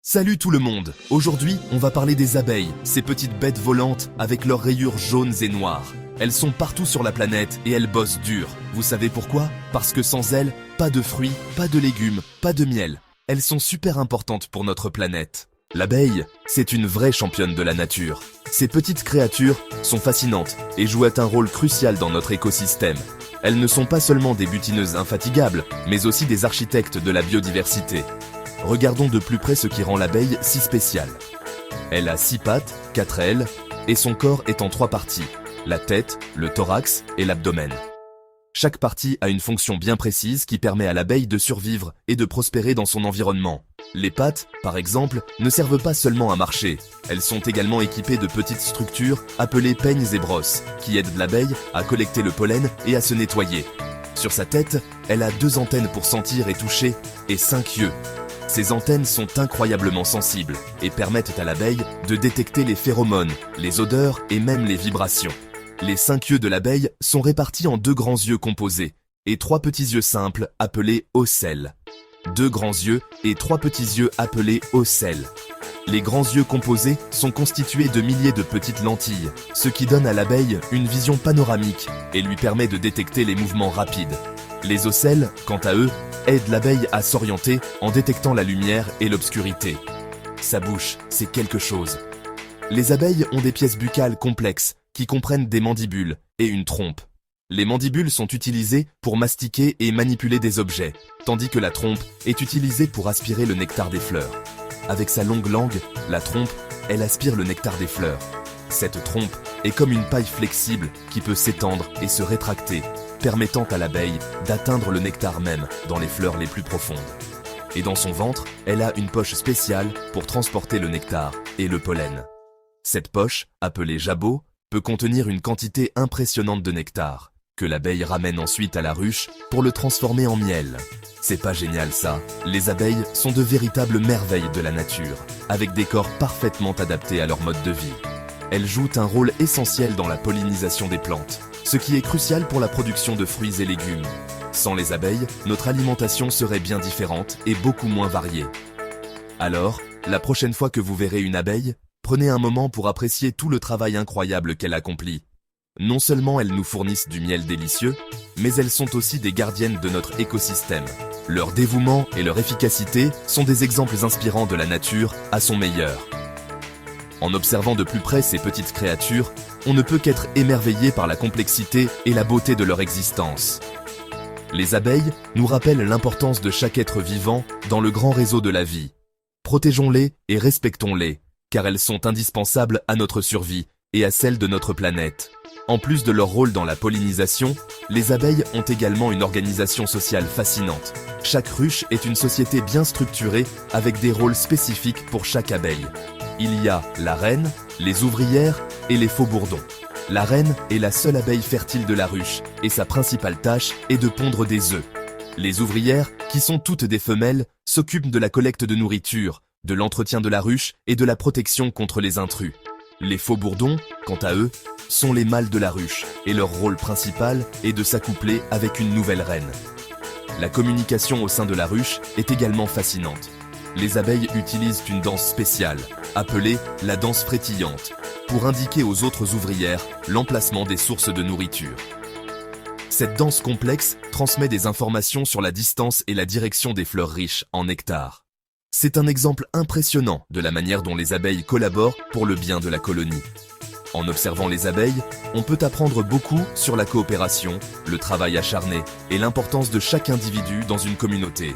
Salut tout le monde! Aujourd'hui, on va parler des abeilles, ces petites bêtes volantes avec leurs rayures jaunes et noires. Elles sont partout sur la planète et elles bossent dur. Vous savez pourquoi? Parce que sans elles, pas de fruits, pas de légumes, pas de miel. Elles sont super importantes pour notre planète. L'abeille, c'est une vraie championne de la nature. Ces petites créatures sont fascinantes et jouent un rôle crucial dans notre écosystème. Elles ne sont pas seulement des butineuses infatigables, mais aussi des architectes de la biodiversité. Regardons de plus près ce qui rend l'abeille si spéciale. Elle a 6 pattes, 4 ailes, et son corps est en 3 parties, la tête, le thorax et l'abdomen. Chaque partie a une fonction bien précise qui permet à l'abeille de survivre et de prospérer dans son environnement. Les pattes, par exemple, ne servent pas seulement à marcher, elles sont également équipées de petites structures appelées peignes et brosses, qui aident l'abeille à collecter le pollen et à se nettoyer. Sur sa tête, elle a 2 antennes pour sentir et toucher, et 5 yeux. Ces antennes sont incroyablement sensibles et permettent à l'abeille de détecter les phéromones, les odeurs et même les vibrations. Les 5 yeux de l'abeille sont répartis en 2 grands yeux composés et 3 petits yeux simples appelés ocelles. 2 grands yeux et 3 petits yeux appelés ocelles. Les grands yeux composés sont constitués de milliers de petites lentilles, ce qui donne à l'abeille une vision panoramique et lui permet de détecter les mouvements rapides. Les ocelles, quant à eux, aident l'abeille à s'orienter en détectant la lumière et l'obscurité. Sa bouche, c'est quelque chose. Les abeilles ont des pièces buccales complexes qui comprennent des mandibules et une trompe. Les mandibules sont utilisées pour mastiquer et manipuler des objets, tandis que la trompe est utilisée pour aspirer le nectar des fleurs. Avec sa longue langue, la trompe, elle aspire le nectar des fleurs. Cette trompe est comme une paille flexible qui peut s'étendre et se rétracter, permettant à l'abeille d'atteindre le nectar même dans les fleurs les plus profondes. Et dans son ventre, elle a une poche spéciale pour transporter le nectar et le pollen. Cette poche, appelée jabot, peut contenir une quantité impressionnante de nectar, que l'abeille ramène ensuite à la ruche pour le transformer en miel. C'est pas génial ça? Les abeilles sont de véritables merveilles de la nature, avec des corps parfaitement adaptés à leur mode de vie. Elles jouent un rôle essentiel dans la pollinisation des plantes, ce qui est crucial pour la production de fruits et légumes. Sans les abeilles, notre alimentation serait bien différente et beaucoup moins variée. Alors, la prochaine fois que vous verrez une abeille, prenez un moment pour apprécier tout le travail incroyable qu'elle accomplit. Non seulement elles nous fournissent du miel délicieux, mais elles sont aussi des gardiennes de notre écosystème. Leur dévouement et leur efficacité sont des exemples inspirants de la nature à son meilleur. En observant de plus près ces petites créatures, on ne peut qu'être émerveillé par la complexité et la beauté de leur existence. Les abeilles nous rappellent l'importance de chaque être vivant dans le grand réseau de la vie. Protégeons-les et respectons-les, car elles sont indispensables à notre survie et à celle de notre planète. En plus de leur rôle dans la pollinisation, les abeilles ont également une organisation sociale fascinante. Chaque ruche est une société bien structurée avec des rôles spécifiques pour chaque abeille. Il y a la reine, les ouvrières et les faux-bourdons. La reine est la seule abeille fertile de la ruche et sa principale tâche est de pondre des œufs. Les ouvrières, qui sont toutes des femelles, s'occupent de la collecte de nourriture, de l'entretien de la ruche et de la protection contre les intrus. Les faux-bourdons, quant à eux, sont les mâles de la ruche et leur rôle principal est de s'accoupler avec une nouvelle reine. La communication au sein de la ruche est également fascinante. Les abeilles utilisent une danse spéciale, appelée la danse frétillante, pour indiquer aux autres ouvrières l'emplacement des sources de nourriture. Cette danse complexe transmet des informations sur la distance et la direction des fleurs riches en nectar. C'est un exemple impressionnant de la manière dont les abeilles collaborent pour le bien de la colonie. En observant les abeilles, on peut apprendre beaucoup sur la coopération, le travail acharné et l'importance de chaque individu dans une communauté.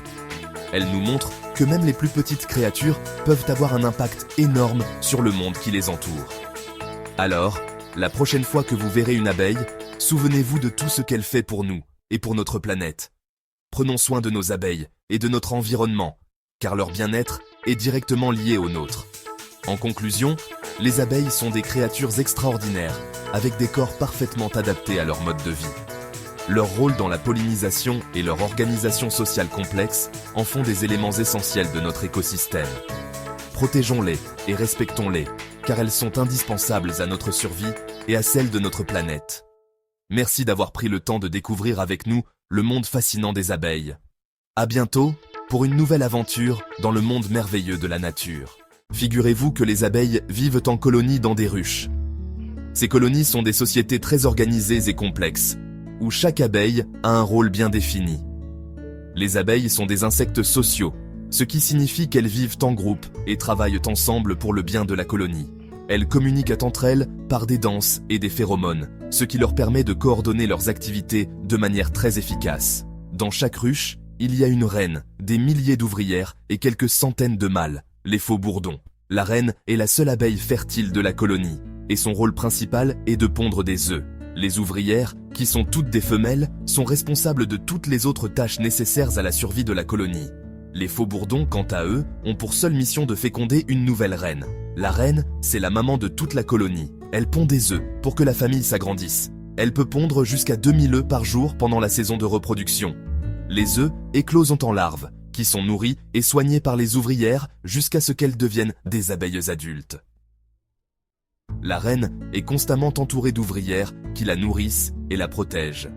Elles nous montrent que même les plus petites créatures peuvent avoir un impact énorme sur le monde qui les entoure. Alors, la prochaine fois que vous verrez une abeille, souvenez-vous de tout ce qu'elle fait pour nous et pour notre planète. Prenons soin de nos abeilles et de notre environnement, car leur bien-être est directement lié au nôtre. En conclusion, les abeilles sont des créatures extraordinaires, avec des corps parfaitement adaptés à leur mode de vie. Leur rôle dans la pollinisation et leur organisation sociale complexe en font des éléments essentiels de notre écosystème. Protégeons-les et respectons-les, car elles sont indispensables à notre survie et à celle de notre planète. Merci d'avoir pris le temps de découvrir avec nous le monde fascinant des abeilles. À bientôt pour une nouvelle aventure dans le monde merveilleux de la nature. Figurez-vous que les abeilles vivent en colonies dans des ruches. Ces colonies sont des sociétés très organisées et complexes, où chaque abeille a un rôle bien défini. Les abeilles sont des insectes sociaux, ce qui signifie qu'elles vivent en groupe et travaillent ensemble pour le bien de la colonie. Elles communiquent entre elles par des danses et des phéromones, ce qui leur permet de coordonner leurs activités de manière très efficace. Dans chaque ruche, il y a une reine, des milliers d'ouvrières et quelques centaines de mâles, les faux bourdons. La reine est la seule abeille fertile de la colonie, et son rôle principal est de pondre des œufs. Les ouvrières, qui sont toutes des femelles, sont responsables de toutes les autres tâches nécessaires à la survie de la colonie. Les faux bourdons, quant à eux, ont pour seule mission de féconder une nouvelle reine. La reine, c'est la maman de toute la colonie. Elle pond des œufs pour que la famille s'agrandisse. Elle peut pondre jusqu'à 2000 œufs par jour pendant la saison de reproduction. Les œufs éclosent en larves, qui sont nourries et soignées par les ouvrières jusqu'à ce qu'elles deviennent des abeilles adultes. La reine est constamment entourée d'ouvrières qui la nourrissent et la protègent.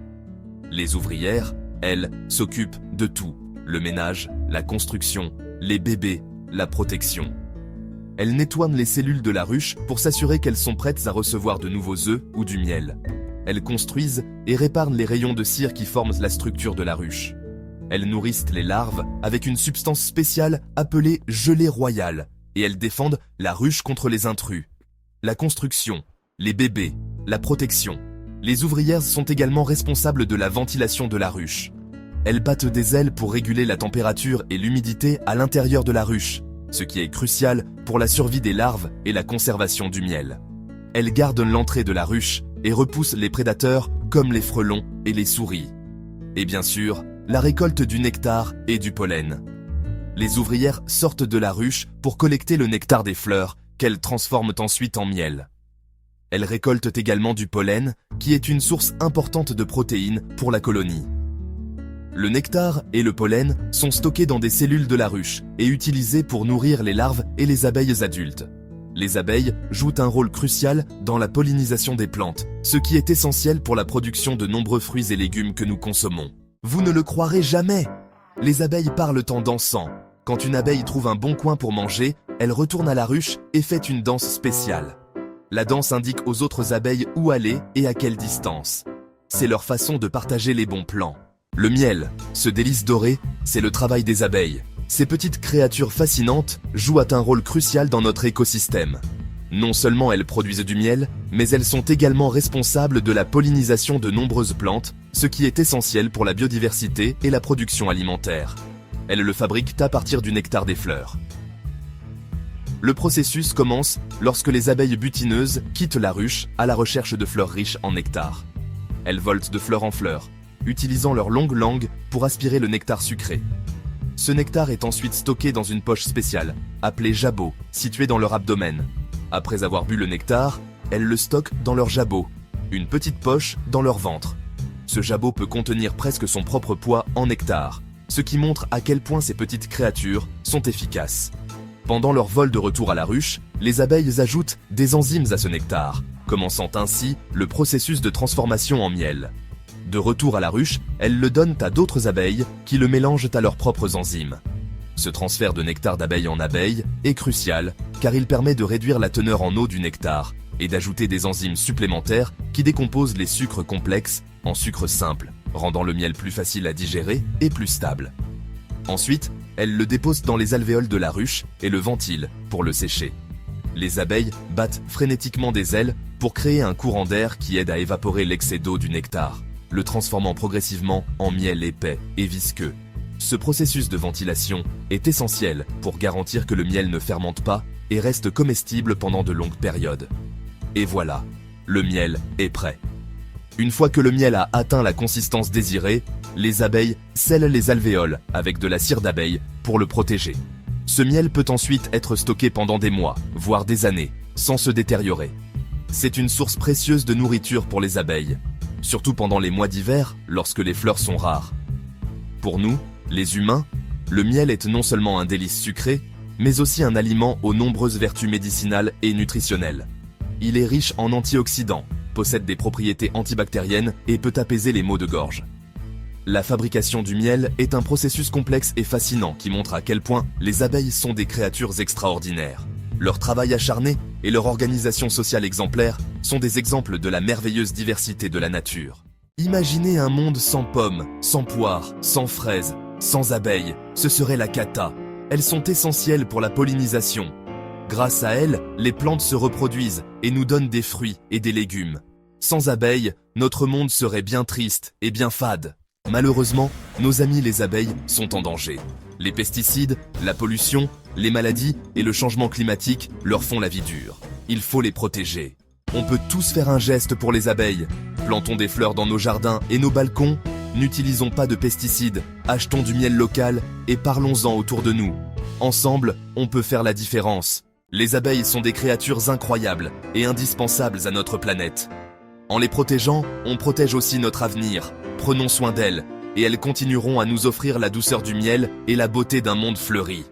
Les ouvrières, elles, s'occupent de tout, le ménage, la construction, les bébés, la protection. Elles nettoient les cellules de la ruche pour s'assurer qu'elles sont prêtes à recevoir de nouveaux œufs ou du miel. Elles construisent et réparent les rayons de cire qui forment la structure de la ruche. Elles nourrissent les larves avec une substance spéciale appelée gelée royale et elles défendent la ruche contre les intrus. La construction, les bébés, la protection. Les ouvrières sont également responsables de la ventilation de la ruche. Elles battent des ailes pour réguler la température et l'humidité à l'intérieur de la ruche, ce qui est crucial pour la survie des larves et la conservation du miel. Elles gardent l'entrée de la ruche et repoussent les prédateurs comme les frelons et les souris. Et bien sûr, la récolte du nectar et du pollen. Les ouvrières sortent de la ruche pour collecter le nectar des fleurs qu'elles transforment ensuite en miel. Elles récoltent également du pollen, qui est une source importante de protéines pour la colonie. Le nectar et le pollen sont stockés dans des cellules de la ruche et utilisés pour nourrir les larves et les abeilles adultes. Les abeilles jouent un rôle crucial dans la pollinisation des plantes, ce qui est essentiel pour la production de nombreux fruits et légumes que nous consommons. Vous ne le croirez jamais! Les abeilles parlent en dansant. Quand une abeille trouve un bon coin pour manger, elle retourne à la ruche et fait une danse spéciale. La danse indique aux autres abeilles où aller et à quelle distance. C'est leur façon de partager les bons plans. Le miel, ce délice doré, c'est le travail des abeilles. Ces petites créatures fascinantes jouent un rôle crucial dans notre écosystème. Non seulement elles produisent du miel, mais elles sont également responsables de la pollinisation de nombreuses plantes, ce qui est essentiel pour la biodiversité et la production alimentaire. Elles le fabriquent à partir du nectar des fleurs. Le processus commence lorsque les abeilles butineuses quittent la ruche à la recherche de fleurs riches en nectar. Elles volent de fleur en fleur, utilisant leur longue langue pour aspirer le nectar sucré. Ce nectar est ensuite stocké dans une poche spéciale, appelée jabot, située dans leur abdomen. Après avoir bu le nectar, elles le stockent dans leur jabot, une petite poche dans leur ventre. Ce jabot peut contenir presque son propre poids en nectar, ce qui montre à quel point ces petites créatures sont efficaces. Pendant leur vol de retour à la ruche, les abeilles ajoutent des enzymes à ce nectar, commençant ainsi le processus de transformation en miel. De retour à la ruche, elles le donnent à d'autres abeilles qui le mélangent à leurs propres enzymes. Ce transfert de nectar d'abeille en abeille est crucial car il permet de réduire la teneur en eau du nectar et d'ajouter des enzymes supplémentaires qui décomposent les sucres complexes en sucres simples, rendant le miel plus facile à digérer et plus stable. Ensuite, elles le déposent dans les alvéoles de la ruche et le ventilent pour le sécher. Les abeilles battent frénétiquement des ailes pour créer un courant d'air qui aide à évaporer l'excès d'eau du nectar, le transformant progressivement en miel épais et visqueux. Ce processus de ventilation est essentiel pour garantir que le miel ne fermente pas et reste comestible pendant de longues périodes. Et voilà, le miel est prêt. Une fois que le miel a atteint la consistance désirée, les abeilles scellent les alvéoles avec de la cire d'abeille pour le protéger. Ce miel peut ensuite être stocké pendant des mois, voire des années, sans se détériorer. C'est une source précieuse de nourriture pour les abeilles, surtout pendant les mois d'hiver, lorsque les fleurs sont rares. Pour nous, les humains, le miel est non seulement un délice sucré, mais aussi un aliment aux nombreuses vertus médicinales et nutritionnelles. Il est riche en antioxydants, possède des propriétés antibactériennes et peut apaiser les maux de gorge. La fabrication du miel est un processus complexe et fascinant qui montre à quel point les abeilles sont des créatures extraordinaires. Leur travail acharné et leur organisation sociale exemplaire sont des exemples de la merveilleuse diversité de la nature. Imaginez un monde sans pommes, sans poires, sans fraises, sans abeilles, ce serait la cata. Elles sont essentielles pour la pollinisation. Grâce à elles, les plantes se reproduisent et nous donnent des fruits et des légumes. Sans abeilles, notre monde serait bien triste et bien fade. Malheureusement, nos amis les abeilles sont en danger. Les pesticides, la pollution, les maladies et le changement climatique leur font la vie dure. Il faut les protéger. On peut tous faire un geste pour les abeilles. Plantons des fleurs dans nos jardins et nos balcons. N'utilisons pas de pesticides, achetons du miel local et parlons-en autour de nous. Ensemble, on peut faire la différence. Les abeilles sont des créatures incroyables et indispensables à notre planète. En les protégeant, on protège aussi notre avenir. Prenons soin d'elles, et elles continueront à nous offrir la douceur du miel et la beauté d'un monde fleuri.